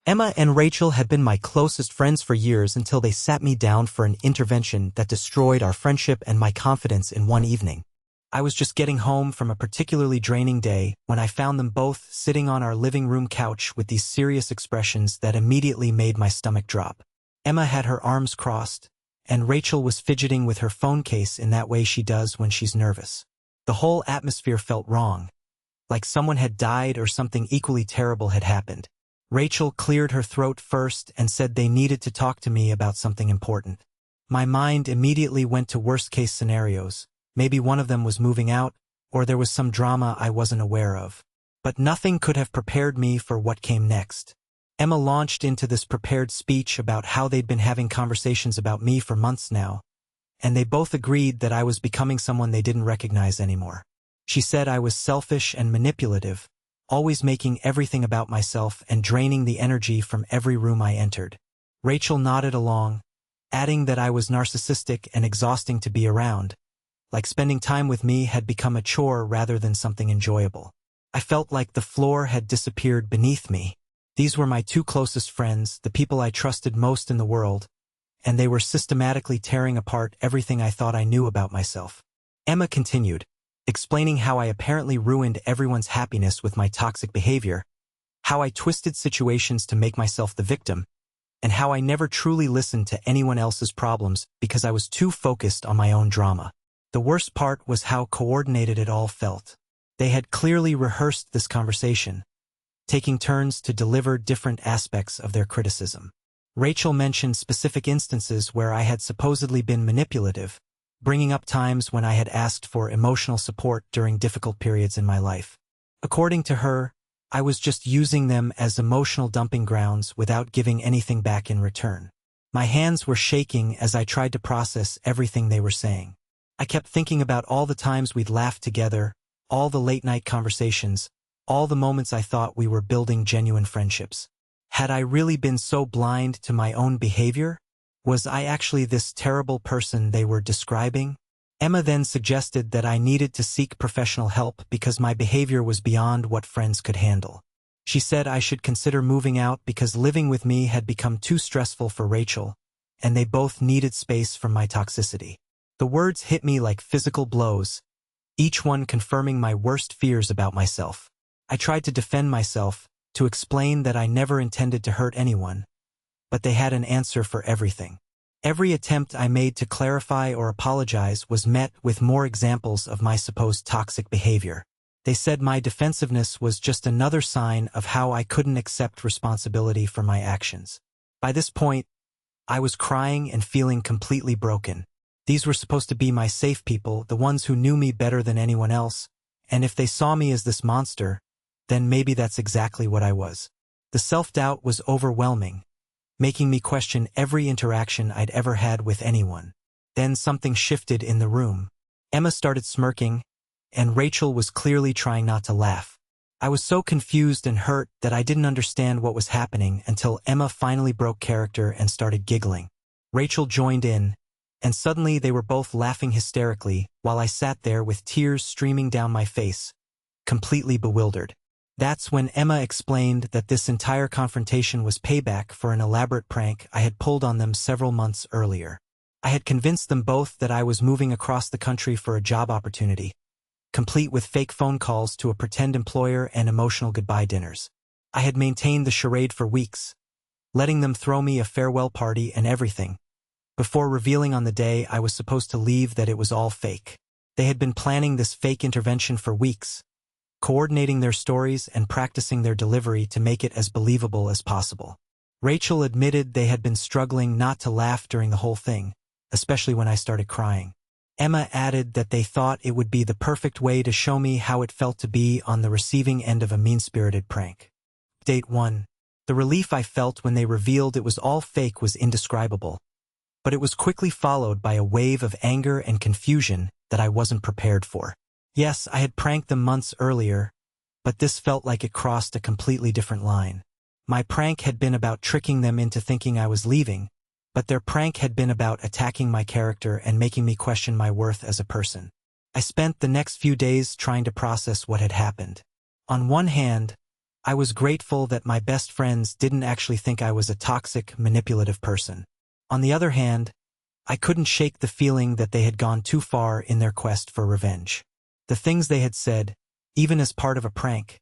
Emma and Rachel had been my closest friends for years until they sat me down for an intervention that destroyed our friendship and my confidence in one evening. I was just getting home from a particularly draining day when I found them both sitting on our living room couch with these serious expressions that immediately made my stomach drop. Emma had her arms crossed, and Rachel was fidgeting with her phone case in that way she does when she's nervous. The whole atmosphere felt wrong, like someone had died or something equally terrible had happened. Rachel cleared her throat first and said they needed to talk to me about something important. My mind immediately went to worst-case scenarios. Maybe one of them was moving out, or there was some drama I wasn't aware of. But nothing could have prepared me for what came next. Emma launched into this prepared speech about how they'd been having conversations about me for months now, and they both agreed that I was becoming someone they didn't recognize anymore. She said I was selfish and manipulative, always making everything about myself and draining the energy from every room I entered. Rachel nodded along, adding that I was narcissistic and exhausting to be around, like spending time with me had become a chore rather than something enjoyable. I felt like the floor had disappeared beneath me. These were my two closest friends, the people I trusted most in the world, and they were systematically tearing apart everything I thought I knew about myself. Emma continued, explaining how I apparently ruined everyone's happiness with my toxic behavior, how I twisted situations to make myself the victim, and how I never truly listened to anyone else's problems because I was too focused on my own drama. The worst part was how coordinated it all felt. They had clearly rehearsed this conversation, taking turns to deliver different aspects of their criticism. Rachel mentioned specific instances where I had supposedly been manipulative, bringing up times when I had asked for emotional support during difficult periods in my life. According to her, I was just using them as emotional dumping grounds without giving anything back in return. My hands were shaking as I tried to process everything they were saying. I kept thinking about all the times we'd laughed together, all the late-night conversations, all the moments I thought we were building genuine friendships. Had I really been so blind to my own behavior? Was I actually this terrible person they were describing? Emma then suggested that I needed to seek professional help because my behavior was beyond what friends could handle. She said I should consider moving out because living with me had become too stressful for Rachel, and they both needed space from my toxicity. The words hit me like physical blows, each one confirming my worst fears about myself. I tried to defend myself, to explain that I never intended to hurt anyone, but they had an answer for everything. Every attempt I made to clarify or apologize was met with more examples of my supposed toxic behavior. They said my defensiveness was just another sign of how I couldn't accept responsibility for my actions. By this point, I was crying and feeling completely broken. These were supposed to be my safe people, the ones who knew me better than anyone else, and if they saw me as this monster, then maybe that's exactly what I was. The self-doubt was overwhelming, making me question every interaction I'd ever had with anyone. Then something shifted in the room. Emma started smirking, and Rachel was clearly trying not to laugh. I was so confused and hurt that I didn't understand what was happening until Emma finally broke character and started giggling. Rachel joined in, and suddenly they were both laughing hysterically while I sat there with tears streaming down my face, completely bewildered. That's when Emma explained that this entire confrontation was payback for an elaborate prank I had pulled on them several months earlier. I had convinced them both that I was moving across the country for a job opportunity, complete with fake phone calls to a pretend employer and emotional goodbye dinners. I had maintained the charade for weeks, letting them throw me a farewell party and everything, before revealing on the day I was supposed to leave that it was all fake. They had been planning this fake intervention for weeks, coordinating their stories and practicing their delivery to make it as believable as possible. Rachel admitted they had been struggling not to laugh during the whole thing, especially when I started crying. Emma added that they thought it would be the perfect way to show me how it felt to be on the receiving end of a mean-spirited prank. Date 1. The relief I felt when they revealed it was all fake was indescribable, but it was quickly followed by a wave of anger and confusion that I wasn't prepared for. Yes, I had pranked them months earlier, but this felt like it crossed a completely different line. My prank had been about tricking them into thinking I was leaving, but their prank had been about attacking my character and making me question my worth as a person. I spent the next few days trying to process what had happened. On one hand, I was grateful that my best friends didn't actually think I was a toxic, manipulative person. On the other hand, I couldn't shake the feeling that they had gone too far in their quest for revenge. The things they had said, even as part of a prank,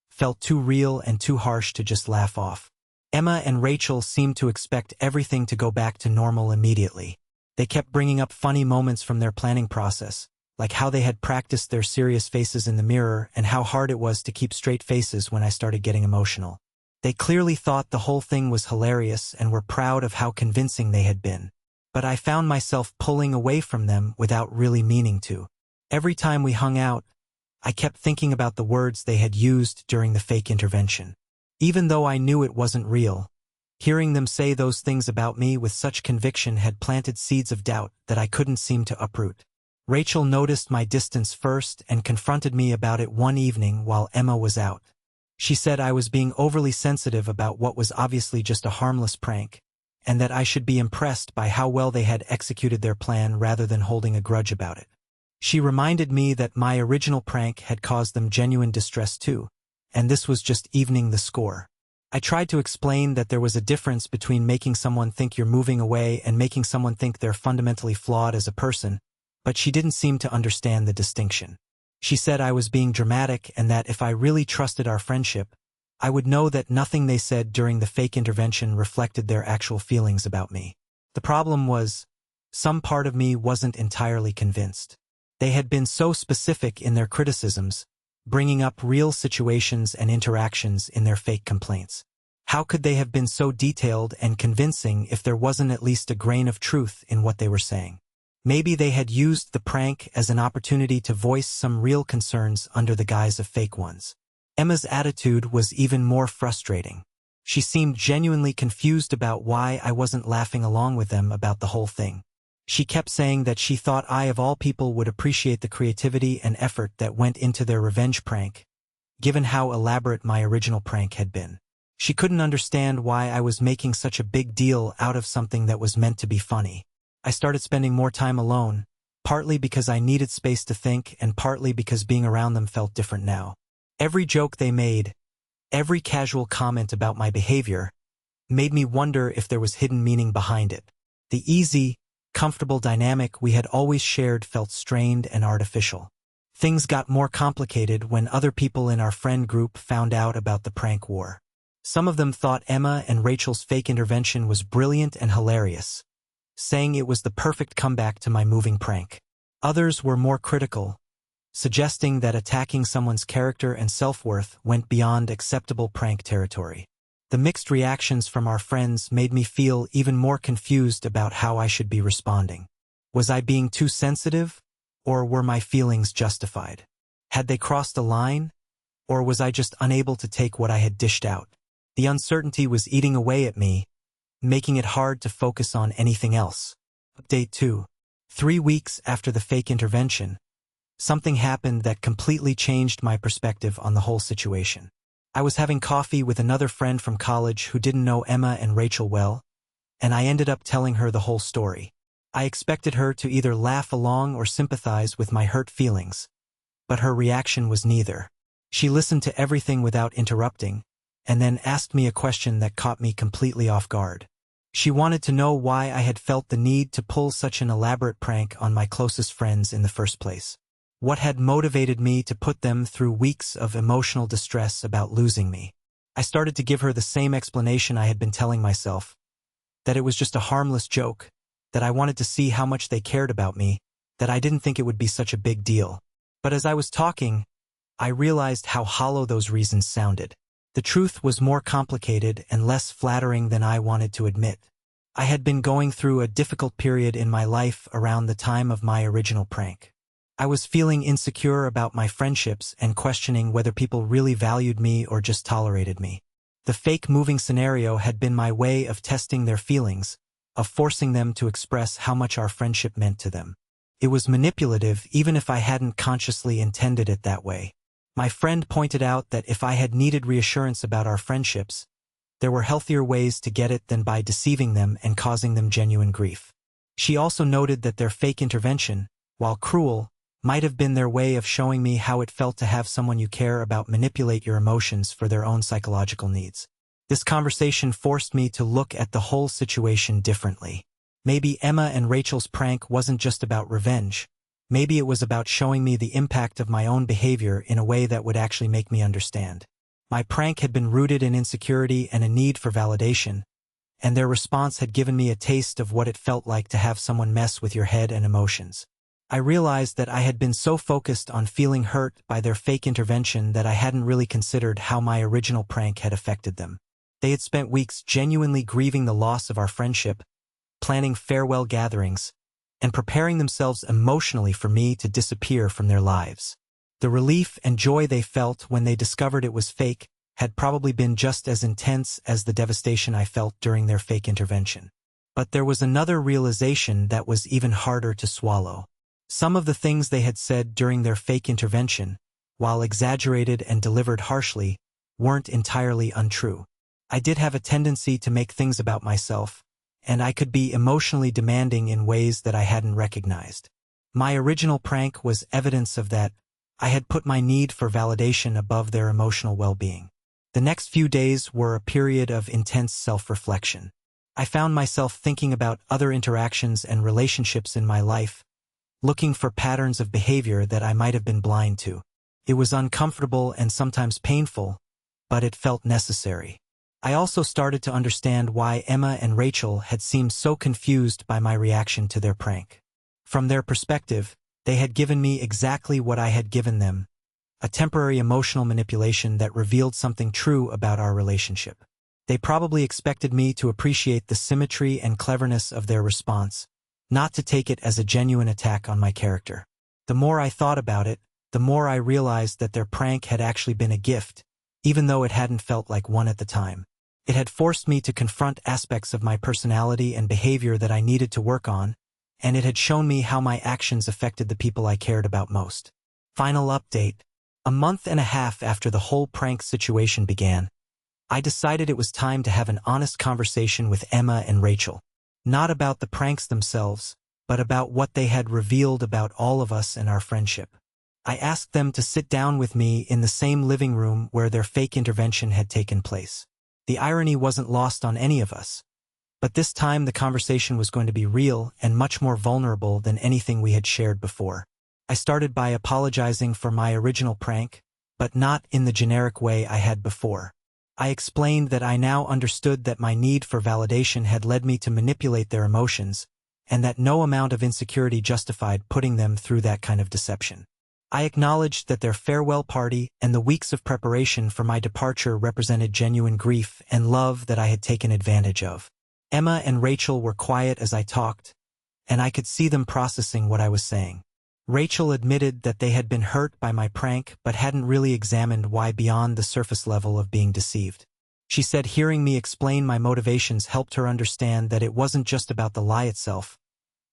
felt too real and too harsh to just laugh off. Emma and Rachel seemed to expect everything to go back to normal immediately. They kept bringing up funny moments from their planning process, like how they had practiced their serious faces in the mirror and how hard it was to keep straight faces when I started getting emotional. They clearly thought the whole thing was hilarious and were proud of how convincing they had been. But I found myself pulling away from them without really meaning to. Every time we hung out, I kept thinking about the words they had used during the fake intervention. Even though I knew it wasn't real, hearing them say those things about me with such conviction had planted seeds of doubt that I couldn't seem to uproot. Rachel noticed my distance first and confronted me about it one evening while Emma was out. She said I was being overly sensitive about what was obviously just a harmless prank, and that I should be impressed by how well they had executed their plan rather than holding a grudge about it. She reminded me that my original prank had caused them genuine distress too, and this was just evening the score. I tried to explain that there was a difference between making someone think you're moving away and making someone think they're fundamentally flawed as a person, but she didn't seem to understand the distinction. She said I was being dramatic and that if I really trusted our friendship, I would know that nothing they said during the fake intervention reflected their actual feelings about me. The problem was, some part of me wasn't entirely convinced. They had been so specific in their criticisms, bringing up real situations and interactions in their fake complaints. How could they have been so detailed and convincing if there wasn't at least a grain of truth in what they were saying? Maybe they had used the prank as an opportunity to voice some real concerns under the guise of fake ones. Emma's attitude was even more frustrating. She seemed genuinely confused about why I wasn't laughing along with them about the whole thing. She kept saying that she thought I of all people would appreciate the creativity and effort that went into their revenge prank, given how elaborate my original prank had been. She couldn't understand why I was making such a big deal out of something that was meant to be funny. I started spending more time alone, partly because I needed space to think and partly because being around them felt different now. Every joke they made, every casual comment about my behavior, made me wonder if there was hidden meaning behind it. The easy, comfortable dynamic we had always shared felt strained and artificial. Things got more complicated when other people in our friend group found out about the prank war. Some of them thought Emma and Rachel's fake intervention was brilliant and hilarious, saying it was the perfect comeback to my moving prank. Others were more critical, suggesting that attacking someone's character and self-worth went beyond acceptable prank territory. The mixed reactions from our friends made me feel even more confused about how I should be responding. Was I being too sensitive, or were my feelings justified? Had they crossed a line, or was I just unable to take what I had dished out? The uncertainty was eating away at me, making it hard to focus on anything else. Update 2. 3 weeks after the fake intervention, something happened that completely changed my perspective on the whole situation. I was having coffee with another friend from college who didn't know Emma and Rachel well, and I ended up telling her the whole story. I expected her to either laugh along or sympathize with my hurt feelings, but her reaction was neither. She listened to everything without interrupting, and then asked me a question that caught me completely off guard. She wanted to know why I had felt the need to pull such an elaborate prank on my closest friends in the first place. What had motivated me to put them through weeks of emotional distress about losing me? I started to give her the same explanation I had been telling myself, that it was just a harmless joke, that I wanted to see how much they cared about me, that I didn't think it would be such a big deal. But as I was talking, I realized how hollow those reasons sounded. The truth was more complicated and less flattering than I wanted to admit. I had been going through a difficult period in my life around the time of my original prank. I was feeling insecure about my friendships and questioning whether people really valued me or just tolerated me. The fake moving scenario had been my way of testing their feelings, of forcing them to express how much our friendship meant to them. It was manipulative even if I hadn't consciously intended it that way. My friend pointed out that if I had needed reassurance about our friendships, there were healthier ways to get it than by deceiving them and causing them genuine grief. She also noted that their fake intervention, while cruel, might have been their way of showing me how it felt to have someone you care about manipulate your emotions for their own psychological needs. This conversation forced me to look at the whole situation differently. Maybe Emma and Rachel's prank wasn't just about revenge. Maybe it was about showing me the impact of my own behavior in a way that would actually make me understand. My prank had been rooted in insecurity and a need for validation, and their response had given me a taste of what it felt like to have someone mess with your head and emotions. I realized that I had been so focused on feeling hurt by their fake intervention that I hadn't really considered how my original prank had affected them. They had spent weeks genuinely grieving the loss of our friendship, planning farewell gatherings, and preparing themselves emotionally for me to disappear from their lives. The relief and joy they felt when they discovered it was fake had probably been just as intense as the devastation I felt during their fake intervention. But there was another realization that was even harder to swallow. Some of the things they had said during their fake intervention, while exaggerated and delivered harshly, weren't entirely untrue. I did have a tendency to make things about myself, and I could be emotionally demanding in ways that I hadn't recognized. My original prank was evidence of that. I had put my need for validation above their emotional well-being. The next few days were a period of intense self-reflection. I found myself thinking about other interactions and relationships in my life, looking for patterns of behavior that I might have been blind to. It was uncomfortable and sometimes painful, but it felt necessary. I also started to understand why Emma and Rachel had seemed so confused by my reaction to their prank. From their perspective, they had given me exactly what I had given them, a temporary emotional manipulation that revealed something true about our relationship. They probably expected me to appreciate the symmetry and cleverness of their response, not to take it as a genuine attack on my character. The more I thought about it, the more I realized that their prank had actually been a gift, even though it hadn't felt like one at the time. It had forced me to confront aspects of my personality and behavior that I needed to work on, and it had shown me how my actions affected the people I cared about most. Final update. A month and a half after the whole prank situation began, I decided it was time to have an honest conversation with Emma and Rachel. Not about the pranks themselves, but about what they had revealed about all of us and our friendship. I asked them to sit down with me in the same living room where their fake intervention had taken place. The irony wasn't lost on any of us, but this time the conversation was going to be real and much more vulnerable than anything we had shared before. I started by apologizing for my original prank, but not in the generic way I had before. I explained that I now understood that my need for validation had led me to manipulate their emotions, and that no amount of insecurity justified putting them through that kind of deception. I acknowledged that their farewell party and the weeks of preparation for my departure represented genuine grief and love that I had taken advantage of. Emma and Rachel were quiet as I talked, and I could see them processing what I was saying. Rachel admitted that they had been hurt by my prank but hadn't really examined why beyond the surface level of being deceived. She said hearing me explain my motivations helped her understand that it wasn't just about the lie itself,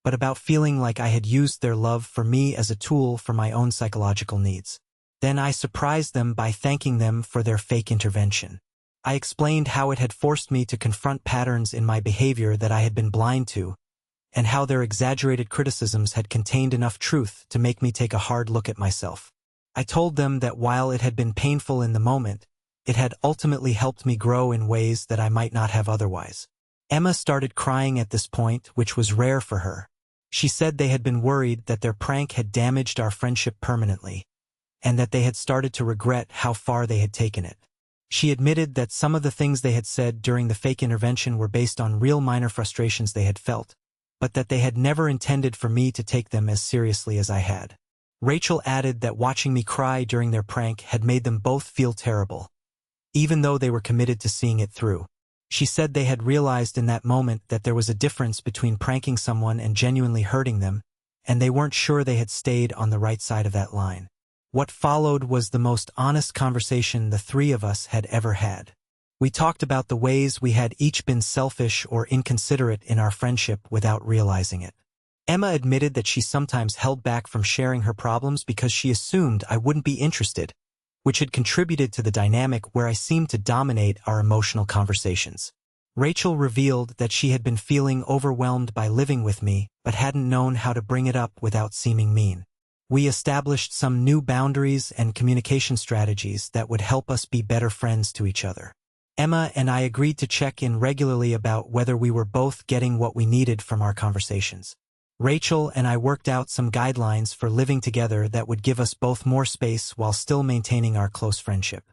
but about feeling like I had used their love for me as a tool for my own psychological needs. Then I surprised them by thanking them for their fake intervention. I explained how it had forced me to confront patterns in my behavior that I had been blind to, and how their exaggerated criticisms had contained enough truth to make me take a hard look at myself. I told them that while it had been painful in the moment, it had ultimately helped me grow in ways that I might not have otherwise. Emma started crying at this point, which was rare for her. She said they had been worried that their prank had damaged our friendship permanently, and that they had started to regret how far they had taken it. She admitted that some of the things they had said during the fake intervention were based on real minor frustrations they had felt, but that they had never intended for me to take them as seriously as I had. Rachel added that watching me cry during their prank had made them both feel terrible, even though they were committed to seeing it through. She said they had realized in that moment that there was a difference between pranking someone and genuinely hurting them, and they weren't sure they had stayed on the right side of that line. What followed was the most honest conversation the three of us had ever had. We talked about the ways we had each been selfish or inconsiderate in our friendship without realizing it. Emma admitted that she sometimes held back from sharing her problems because she assumed I wouldn't be interested, which had contributed to the dynamic where I seemed to dominate our emotional conversations. Rachel revealed that she had been feeling overwhelmed by living with me but hadn't known how to bring it up without seeming mean. We established some new boundaries and communication strategies that would help us be better friends to each other. Emma and I agreed to check in regularly about whether we were both getting what we needed from our conversations. Rachel and I worked out some guidelines for living together that would give us both more space while still maintaining our close friendship.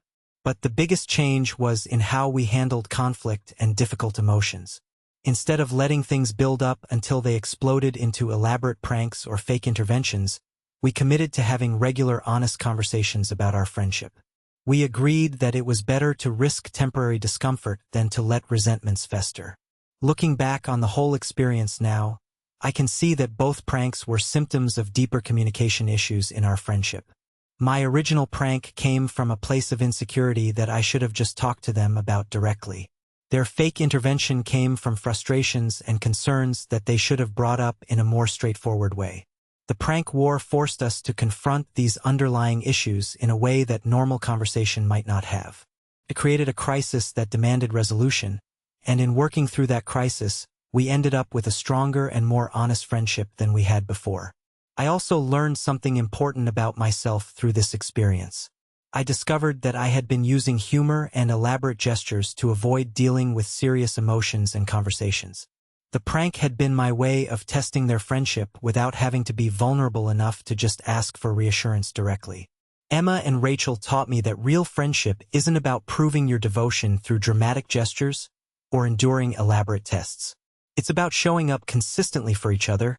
But the biggest change was in how we handled conflict and difficult emotions. Instead of letting things build up until they exploded into elaborate pranks or fake interventions, we committed to having regular, honest conversations about our friendship. We agreed that it was better to risk temporary discomfort than to let resentments fester. Looking back on the whole experience now, I can see that both pranks were symptoms of deeper communication issues in our friendship. My original prank came from a place of insecurity that I should have just talked to them about directly. Their fake intervention came from frustrations and concerns that they should have brought up in a more straightforward way. The prank war forced us to confront these underlying issues in a way that normal conversation might not have. It created a crisis that demanded resolution, and in working through that crisis, we ended up with a stronger and more honest friendship than we had before. I also learned something important about myself through this experience. I discovered that I had been using humor and elaborate gestures to avoid dealing with serious emotions and conversations. The prank had been my way of testing their friendship without having to be vulnerable enough to just ask for reassurance directly. Emma and Rachel taught me that real friendship isn't about proving your devotion through dramatic gestures or enduring elaborate tests. It's about showing up consistently for each other,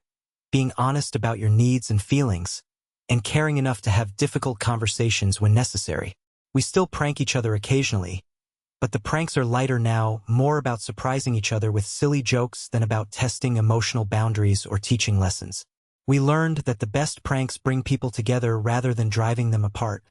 being honest about your needs and feelings, and caring enough to have difficult conversations when necessary. We still prank each other occasionally, but the pranks are lighter now, more about surprising each other with silly jokes than about testing emotional boundaries or teaching lessons. We learned that the best pranks bring people together rather than driving them apart,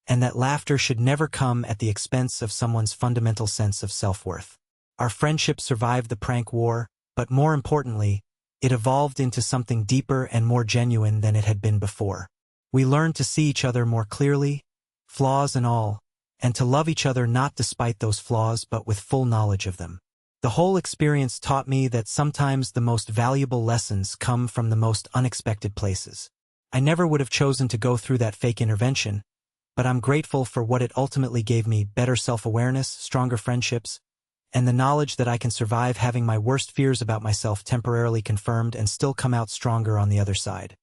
and that laughter should never come at the expense of someone's fundamental sense of self-worth. Our friendship survived the prank war, but more importantly, it evolved into something deeper and more genuine than it had been before. We learned to see each other more clearly, flaws and all, and to love each other not despite those flaws but with full knowledge of them. The whole experience taught me that sometimes the most valuable lessons come from the most unexpected places. I never would have chosen to go through that fake intervention, but I'm grateful for what it ultimately gave me: better self-awareness, stronger friendships, and the knowledge that I can survive having my worst fears about myself temporarily confirmed and still come out stronger on the other side.